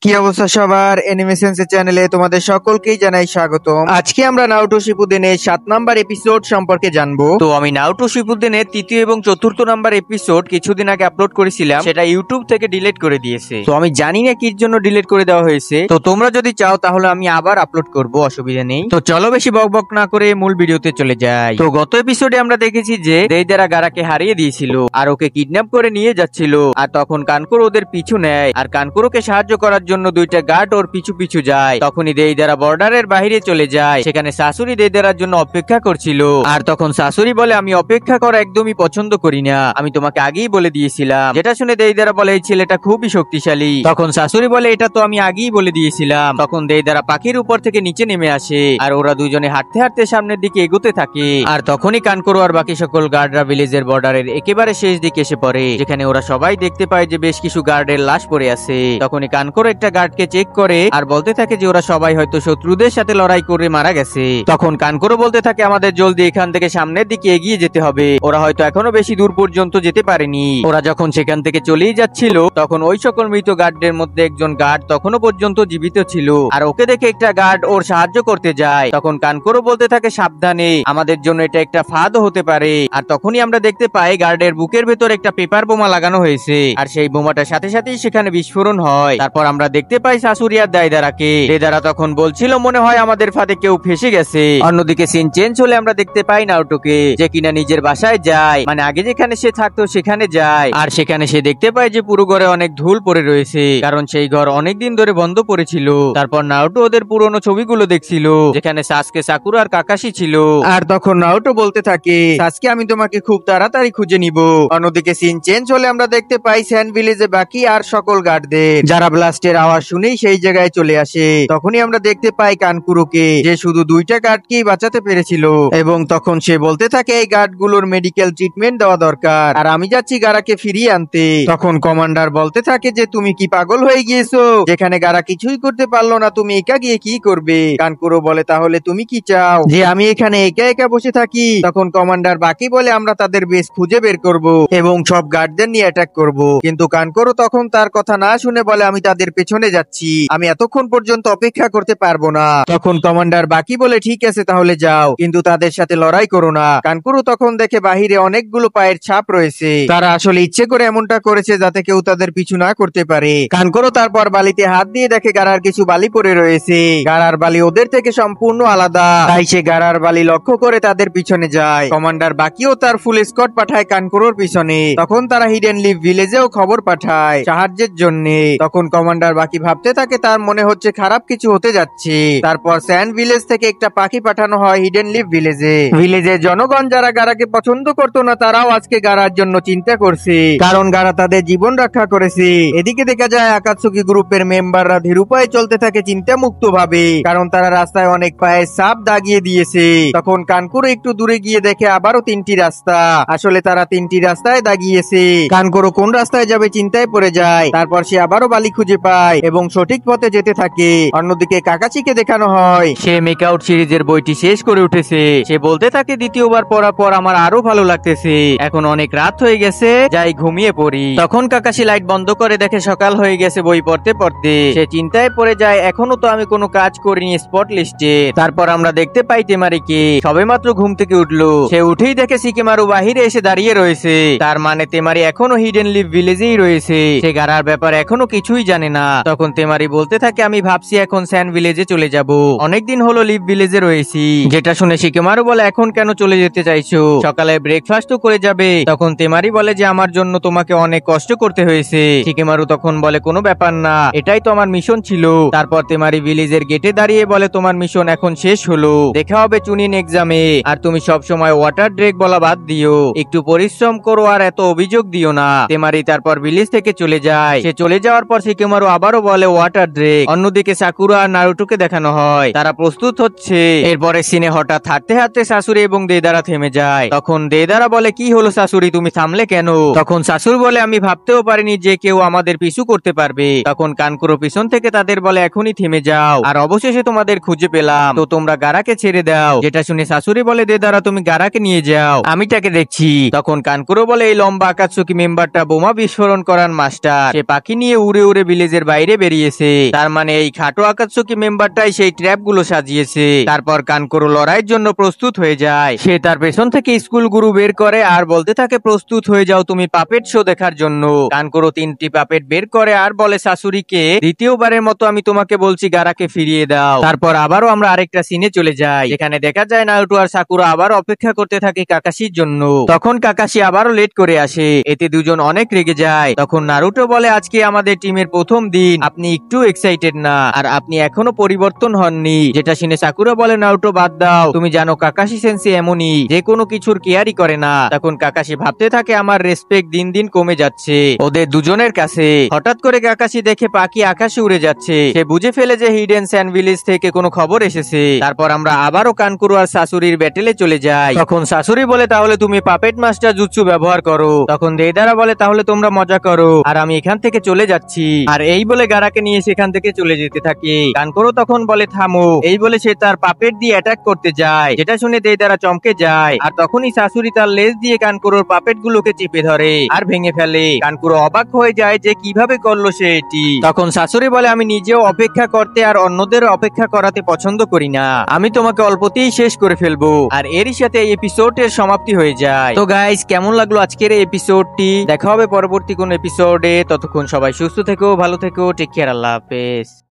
কি অবস্থা সবার, অ্যানিমেশনস চ্যানেলে তোমাদের সকলকেই জানাই স্বাগতম। আজকে আমরা নারুটো শিপুদেনের 7 নাম্বার এপিসোড সম্পর্কে জানবো। তো আমি নারুটো শিপুদেনের তৃতীয় এবং চতুর্থ নাম্বার এপিসোড কিছুদিন আগে আপলোড করেছিলাম, সেটা ইউটিউব থেকে ডিলিট করে দিয়েছে। তো আমি জানি না কির জন্য ডিলিট করে দেওয়া হয়েছে। তো তোমরা যদি চাও তাহলে আমি আবার আপলোড করব, অসুবিধা নেই। তো চলো বেশি বকবক না করে মূল ভিডিওতে চলে যাই। তো গত এপিসোডে আমরা দেখেছি যে দেইদারা গারাকে হারিয়ে দিয়েছিল আর ওকে কিডন্যাপ করে নিয়ে যাচ্ছিল, আর তখন কানকুরো ওদের পিছু নেয় আর কানকুরোকে সাহায্য করার জন্য দুইটা গার্ড ওর পিছু পিছু যায়। তখনই দেইদারা বর্ডারের বাইরে চলে যায়, সেখানে শাশুড়ি দেইদারার জন্য অপেক্ষা করছিল। আর তখন শাশুড়ি বলে, আমি অপেক্ষা করা একদমই পছন্দ করি না, আমি তোমাকে আগেই বলে দিয়েছিলাম। যেটা শুনে দেইদারা বলে, এই ছেলেটা খুবই শক্তিশালী। তখন শাশুড়ি বলে, এটা তো আমি আগেই বলে দিয়েছিলাম। তখন দেইদারা পাখির উপর থেকে নিচে নেমে আসে আর ওরা দুজনে হাঁটতে হাঁটতে সামনের দিকে এগোতে থাকে। আর তখনই কানকুরো আর বাকি সকল গার্ডরা ভিলেজের বর্ডারের একেবারে শেষ দিকে এসে পড়ে, যেখানে ওরা সবাই দেখতে পায় যে বেশ কিছু গার্ডের লাশ পড়ে আছে। তখনই কানকুরো একটা গার্ডকে চেক করে আর বলতে থাকে যে ওরা সবাই হয়তো শত্রুদের সাথে লড়াই করে মারা গেছে। তখন কানকুরো বলতে থাকে, আমাদের জলদি এখান থেকে সামনের দিকে এগিয়ে যেতে হবে, ওরা হয়তো এখনো বেশি দূর পর্যন্ত যেতে পারেনি। ওরা যখন সেখান থেকে চলেই যাচ্ছিল তখন ওই সকল মৃত গার্ডদের মধ্যে একজন গার্ড তখনও পর্যন্ত জীবিত ছিল, আর ওকে দেখে একটা গার্ড ওর সাহায্য করতে যায়। তখন কানকুরো বলতে থাকে, সাবধানে, আমাদের জন্য এটা একটা ফাঁদও হতে পারে। আর তখনই আমরা দেখতে পাই গার্ডের বুকের ভেতর একটা পেপার বোমা লাগানো হয়েছে, আর সেই বোমাটার সাথে সাথেই সেখানে বিস্ফোরণ হয়। তারপর আমরা দেখতে পাই শাশুড়ি আর দেইদারাকে। দেইদারা তখন বলছিল, মনে হয় আমাদের ফাঁদে কেউ ফেসে গেছে। অন্যদিকে সিন চেঞ্জ হলে আমরা দেখতে পাই নারুটোকে, যে কিনা নিজের বাসায় যায়, মানে আগে যেখানে সে থাকতো সেখানে যায়। আর সেখানে সে দেখতে পায় যে পুরো ঘরে অনেক ধুল পড়ে রয়েছে, কারণ সেই ঘর অনেকদিন ধরে বন্ধ পড়েছিল। তারপর নারুটো ওদের পুরনো ছবিগুলো দেখছিল, যেখানে সাসকে, সাকুরা আর কাকাশি ছিল। আর তখন নারুটো বলতে থাকে, সাসকে, আমি তোমাকে খুব তাড়াতাড়ি খুঁজে নিব। অন্যদিকে সিন চেঞ্জ হলে আমরা দেখতে পাই স্যান্ড ভিলেজে বাকি আর সকল গার্ডদের, যারা ব্লাস্টের আওয়াজ শুনেই সেই জায়গায় চলে আসে। তখনই আমরা দেখতে পাই কানকুরোকে, যে শুধু দুইটা গার্ডকেই বাঁচাতে পেরেছিল, এবং তখন সে বলতে থাকে এই গার্ডগুলোর মেডিকেল ট্রিটমেন্ট দেওয়া দরকার, আর আমি যাচ্ছি গারাকে ফিরিয়ে আনতে। তখন কমান্ডার বলতে থাকে যে তুমি কি পাগল হয়ে গিয়েছো, যেখানে গারা কিছুই করতে পারলো না তুমি একা গিয়ে কি করবে। কানকুরো বলে, তাহলে তুমি কি চাও যে আমি এখানে একা একা বসে থাকি? তখন কমান্ডার বাকি বলে, আমরা তাদের বেশ খুঁজে বের করব এবং সব গার্ডদের নিয়ে অ্যাটাক করব। কিন্তু কানকুরো তখন তার কথা না শুনে বলে, আমি তাদের পেছনে যাচ্ছি, আমি এতক্ষণ পর্যন্ত অপেক্ষা করতে পারবো না। তখন কমান্ডার বাকি বলে, ঠিক আছে তাহলে যাও, কিন্তু তাদের সাথে লড়াই করো না। কানকুরো তখন দেখে বাহিরে অনেকগুলো পায়ের ছাপ রয়েছে, তারা আসলে ইচ্ছে করে এমনটা করেছে যাতে কেউ তাদের পিছু না করতে পারে। কানকুরো তারপর বালিতে হাত দিয়ে দেখে গারার কিছু বালি পড়ে রয়েছে, গারার বালি ওদের থেকে সম্পূর্ণ আলাদা, তাই সে গারার বালি লক্ষ্য করে তাদের পিছনে যায়। কমান্ডার বাকিও তার ফুল স্কোয়াড পাঠায় কানকুরোর পিছনে। তখন তারা হিডেন লিভ ভিলেজেও খবর পাঠায় সাহায্যের জন্য। তখন কমান্ডার বাকি ভাবতে থাকে তার মনে হচ্ছে খারাপ কিছু হতে যাচ্ছে। তারপর স্যান্ড ভিলেজ থেকে একটা পাখি পাঠানো হয় হিডেন লিভ ভিলেজে। ভিলেজের জনগণ যারা গারাকে পছন্দ করতো না, তারাও আজকে গারার জন্য চিন্তা করছে, কারণ গারা তাদের জীবন রক্ষা করেছে। এদিকে দেখা যায় আকাতসুকি গ্রুপের মেম্বাররা ধীরুপায়ে চলতে থাকে চিন্তা মুক্ত ভাবে, কারণ তারা রাস্তায় অনেক পায়ের ছাপ দাগিয়ে দিয়েছে। তখন কানকুরো একটু দূরে গিয়ে দেখে আবারও 3টি রাস্তা, আসলে তারা 3টি রাস্তায় দাগিয়েছে। কানকুরো কোন রাস্তায় যাবে চিন্তায় পড়ে যায়। তারপর সে আবারও বালি খুঁজে পায় এবং সঠিক পথে যেতে থাকে। অন্যদিকে কাকাচিকে দেখানো হয় সে মেকআউট সিরিজের বইটি শেষ করে উঠেছে। সে বলতে থাকে, দ্বিতীয়বার পড়ার পর আমার আরো ভালো লাগতেছে, এখন অনেক রাত হয়ে গেছে, যাই ঘুমিয়ে পড়ি। তখন কাকাশি লাইট বন্ধ করে দেখে সকাল হয়ে গেছে বই পড়তে পড়তে। সে চিন্তায় পড়ে যায়, এখনো তো আমি কোনো কাজ করিনি স্পট লিস্টে। তারপর আমরা দেখতে পাই তেমারিকে সবেমাত্র ঘুম থেকে উঠলো। সে উঠেই দেখে শিকেমারু বাহিরে এসে দাঁড়িয়ে রয়েছে, তার মানে তেমারি এখনো হিডেন লিভ ভিলেজেই রয়েছে, সে গারার ব্যাপারে এখনো কিছুই জানে না। তখন তেমারি বলতে থাকে, আমি ভাবছি এখন স্যান্ড ভিলেজে চলে যাব, অনেকদিন হলো লিভ ভিলেজে রয়েছি। যেটা শুনে শিকেমারু বলে, এখন কেন চলে যেতে চাইছো, সকালে ব্রেকফাস্ট তো করে যাবে। তখন তেমারি বলে যে আমার জন্য তোমাকে অনেক কষ্ট করতে হয়েছে। শিকেমারু তখন বলে, কোনো ব্যাপার না, এটাই তো আমার মিশন ছিল। তারপর তেমারি ভিলেজের গেটে দাঁড়িয়ে বলে, তোমার মিশন এখন শেষ হলো, দেখা হবে চুনিন এক্সামে, আর তুমি সব সময় ওয়াটার ড্রেক বলা বাদ দিও, একটু পরিশ্রম করো আর এত অভিযোগ দিও না। তেমারি তারপর ভিলেজ থেকে চলে যায়। সে চলে যাওয়ার পর শিকেমারু আবারও বলে ওয়াটার ড্রেক। অন্যদিকে সাকুরা আর নারুটোকে দেখানো হয় তারা প্রস্তুত হচ্ছে। এরপরে সিনে হঠাৎ হাঁটতে হাঁটতে শাশুড়ি এবং দেইদারা থেমে যায়। তখন দেইদারা বলে, কি হলো শাশুড়ি, তুমি থামলে কেন? তখন শাশুড়ি বলে, আমি ভাবতেও পারিনি যে কেউ আমাদের পিছু করতে পারবে। তখন কানকুরো পিছন থেকে তাদের বলে, এখনই থেমে যাও, আর অবশেষে তোমাদের খুঁজে পেলাম, তো তোমরা গারাকে ছেড়ে দাও। যেটা শুনে শাশুড়ি বলে, দেইদারা তুমি গারাকে নিয়ে যাও, আমি তাকে দেখছি। তখন কানকুরো বলে, এই লম্বা আকাতসুকি মেম্বারটা বোমা বিস্ফোরণ করার মাস্টার, সে পাখি নিয়ে উড়ে উড়ে ভিলেজের বাইরে বেরিয়েছে। তার মানে এই খাটো আকাতসুকি মেম্বারটাই সেই ট্র্যাপ গুলো সাজিয়েছে। তারপর কানকোরো লড়াইয়ের জন্য প্রস্তুত হয়ে যায়। সে তার পেছন থেকে স্কুল গুরু বের করে আর বলতে থাকে প্রস্তুত হয়ে যাও তুমি পাপেট শো দেখার জন্য। কানকোরো 3টি পাপেট বের করে আর বলে শাশুড়িকে দ্বিতীয়বারের মতো আমি তোমাকে বলছি গারাকে ফিরিয়ে দাও। তারপর আবারও আমরা আরেকটা সিনে চলে যাই, যেখানে দেখা যায় নারুটো আর সাকুরা আবার অপেক্ষা করতে থাকে কাকাশির জন্য। তখন কাকাশি আবারও লেট করে আসে, এতে দুজন অনেক রেগে যায়। তখন নারুটো বলে আজকে আমাদের টিমের প্রথম দিন, আপনি একটু এক্সাইটেড না, আর আপনি এখনো পরিবর্তন হননি। যেটা শুনে সাকুরা বলে নারুটো বাদ দাও, তুমি জানো কাকাশি সেন্সে এমনই, যে কোনো কিছুর কেয়ারই করে না। তখন কাকাশি ভাবতে থাকে আমার রেসপেক্ট দিন দিন কমে যাচ্ছে ওদের দুজনের কাছে। হঠাৎ করে কাকাশি দেখে পাখি আকাশে উড়ে যাচ্ছে, সে বুঝে ফেলে যে হিডেন স্যান্ড ভিলেজ থেকে কোনো খবর এসেছে। তারপর আমরা আবারও কানকুরো আর শাশুড়ির ব্যাটেলে চলে যাই। তখন শাশুড়ি বলে তাহলে তুমি পাপেট মাস্টার জুৎসু ব্যবহার করো। তখন দেইদারা বলে তাহলে তোমরা মজা করো আর আমি এখান থেকে চলে যাচ্ছি। আর এই বলে গারাকে নিয়ে সেখান থেকে চলে যেতে থাকে। কানকুরো তখন বলে থামো, এই বলে সে তার পাপেট দিয়ে অ্যাটাক করতে যায়, যেটা শুনে দেইদারা চমকে যায়। আর তখনই শাশুড়ি তার লেজ দিয়ে কানকুরোর পাপেট গুলোকে চেপে ধরে আর ভেঙে ফেলে। কানকুরো অবাক হয়ে যায় যে কিভাবে করলো সে এটি। তখন শাশুড়ি বলে আমি নিজেও অপেক্ষা করতে আর অন্যদের অপেক্ষা করাতে পছন্দ করি না, আমি তোমাকে অল্পতেই শেষ করে ফেলবো। আর এরই সাথে এই এপিসোডের সমাপ্তি হয়ে যায়। তো গাইস, কেমন লাগলো আজকের এই এপিসোডটি? দেখা হবে পরবর্তী কোন এপিসোডে। ততক্ষণ সবাই সুস্থ থেকো, ভালো থেকো, টেক কেয়ার, আল্লাহ হাফেজ।